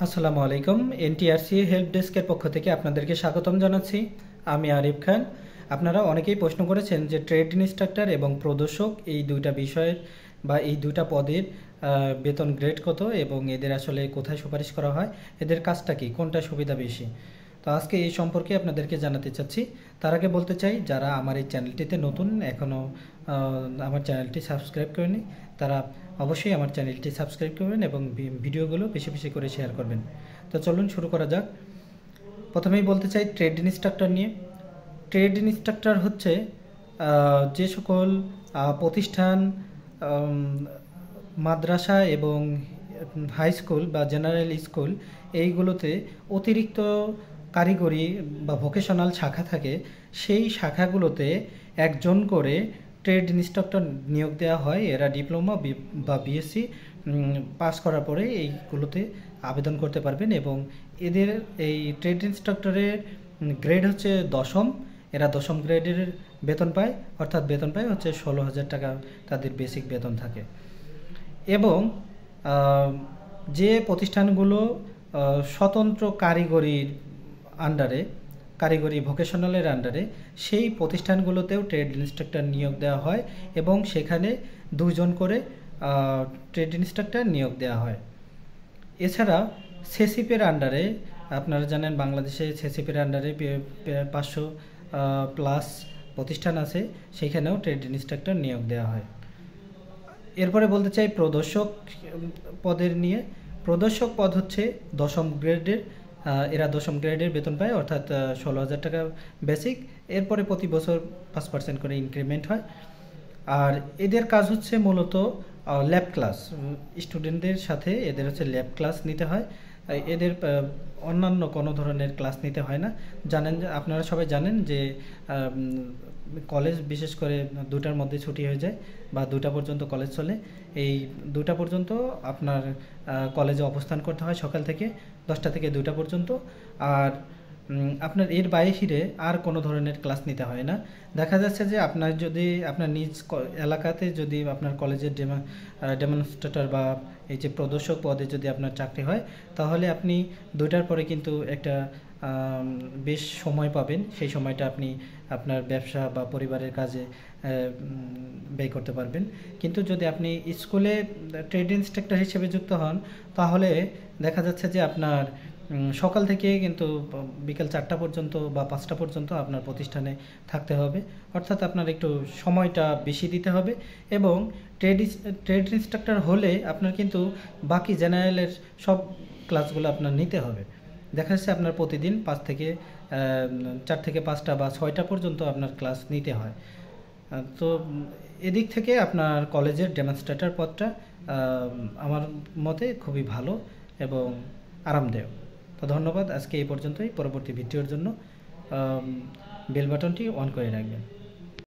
আসসালামু আলাইকুম। NTRC help ডেস্কের পক্ষ থেকে আপনাদেরকে স্বাগতম জানাচ্ছি। আমি আরিফ খান। আপনারা অনেকেই প্রশ্ন করেছেন যে ট্রেড ইনস্ট্রাক্টর এবং প্রদর্শক এই দুইটা বিষয়ের বা এই দুইটা পদের বেতন গ্রেড কত এবং এদের আসলে কোথায় সুপারিশ করা হয়, এদের কাজটা কি, কোনটা সুবিধা বেশি। তো আজকে এই সম্পর্কে আপনাদেরকে জানাতে চাচ্ছি। তার আগে বলতে চাই, যারা আমার এই চ্যানেলটিতে নতুন, এখনও আমার চ্যানেলটি সাবস্ক্রাইব করেনি, তারা অবশ্যই আমার চ্যানেলটি সাবস্ক্রাইব করবেন এবং ভিডিওগুলো বেশি বেশি করে শেয়ার করবেন। তো চলুন শুরু করা যাক। প্রথমেই বলতে চাই ট্রেড ইনস্ট্রাক্টর নিয়ে। ট্রেড ইনস্ট্রাক্টর হচ্ছে যে সকল প্রতিষ্ঠান, মাদ্রাসা এবং হাই স্কুল বা জেনারেল স্কুল, এইগুলোতে অতিরিক্ত কারিগরি বা ভোকেশনাল শাখা থাকে, সেই শাখাগুলোতে একজন করে ট্রেড ইনস্ট্রাক্টর নিয়োগ দেওয়া হয়। এরা ডিপ্লোমা বা বিএসসি পাস করার পরে এইগুলোতে আবেদন করতে পারবেন এবং এদের এই ট্রেড ইনস্ট্রাক্টরের গ্রেড হচ্ছে দশম। এরা দশম গ্রেডের বেতন পায়, অর্থাৎ বেতন পায় হচ্ছে 16,000 টাকা তাদের বেসিক বেতন থাকে। এবং যে প্রতিষ্ঠানগুলো স্বতন্ত্র কারিগরির আন্ডারে, কারিগরি ভোকেশনালের আন্ডারে, সেই প্রতিষ্ঠানগুলোতেও ট্রেড ইনস্ট্রাক্টর নিয়োগ দেওয়া হয় এবং সেখানে 2 জন করে ট্রেড ইনস্ট্রাক্টর নিয়োগ দেওয়া হয়। এছাড়া সেসিপের আন্ডারে, আপনারা জানেন বাংলাদেশে সেসিপের আন্ডারে 500 প্লাস প্রতিষ্ঠান আছে, সেখানেও ট্রেড ইনস্ট্রাক্টর নিয়োগ দেওয়া হয়। এরপরে বলতে চাই প্রদর্শক পদের নিয়ে। প্রদর্শক পদ হচ্ছে দশম গ্রেডের। এরা দশম গ্রেডের বেতন পায়, অর্থাৎ 16,000 টাকা বেসিক। এরপরে প্রতি বছর 5% করে ইনক্রিমেন্ট হয়। আর এদের কাজ হচ্ছে মূলত ল্যাব ক্লাস, স্টুডেন্টদের সাথে এদের হচ্ছে ল্যাব ক্লাস নিতে হয়। এদের অন্যান্য কোনো ধরনের ক্লাস নিতে হয় না। জানেন, আপনারা সবাই জানেন যে কলেজ বিশেষ করে 2টার মধ্যে ছুটি হয়ে যায় বা 2টা পর্যন্ত কলেজ চলে। এই 2টা পর্যন্ত আপনার কলেজে অবস্থান করতে হয়, সকাল থেকে 10টা থেকে 2টা পর্যন্ত। আর আপনার এর বাইরে আর কোনো ধরনের ক্লাস নিতে হয় না। দেখা যাচ্ছে যে আপনার যদি আপনার নিজ এলাকাতে যদি আপনার কলেজের ডেমনস্ট্রেটর বা এই যে প্রদর্শক পদে যদি আপনার চাকরি হয়, তাহলে আপনি 2টার পরে কিন্তু একটা বেশ সময় পাবেন। সেই সময়টা আপনি আপনার ব্যবসা বা পরিবারের কাজে ব্যয় করতে পারবেন। কিন্তু যদি আপনি স্কুলে ট্রেড ইনস্ট্রাক্টর হিসেবে যুক্ত হন, তাহলে দেখা যাচ্ছে যে আপনার সকাল থেকে কিন্তু বিকেল 4টা পর্যন্ত বা 5টা পর্যন্ত আপনার প্রতিষ্ঠানে থাকতে হবে, অর্থাৎ আপনার একটু সময়টা বেশি দিতে হবে। এবং ট্রেড ইনস্ট্রাক্টর হলে আপনার কিন্তু বাকি জেনারেলের সব ক্লাসগুলো আপনার নিতে হবে। দেখা যাচ্ছে আপনার প্রতিদিন 4 থেকে 5টা বা 6টা পর্যন্ত আপনার ক্লাস নিতে হয়। তো এদিক থেকে আপনার কলেজের ডেমনস্ট্রেটর পদটা আমার মতে খুবই ভালো এবং আরামদায়ক। তো ধন্যবাদ। আজকে এই পর্যন্তই। পরবর্তী ভিডিওর জন্য বেল বাটনটি অন করে রাখবেন।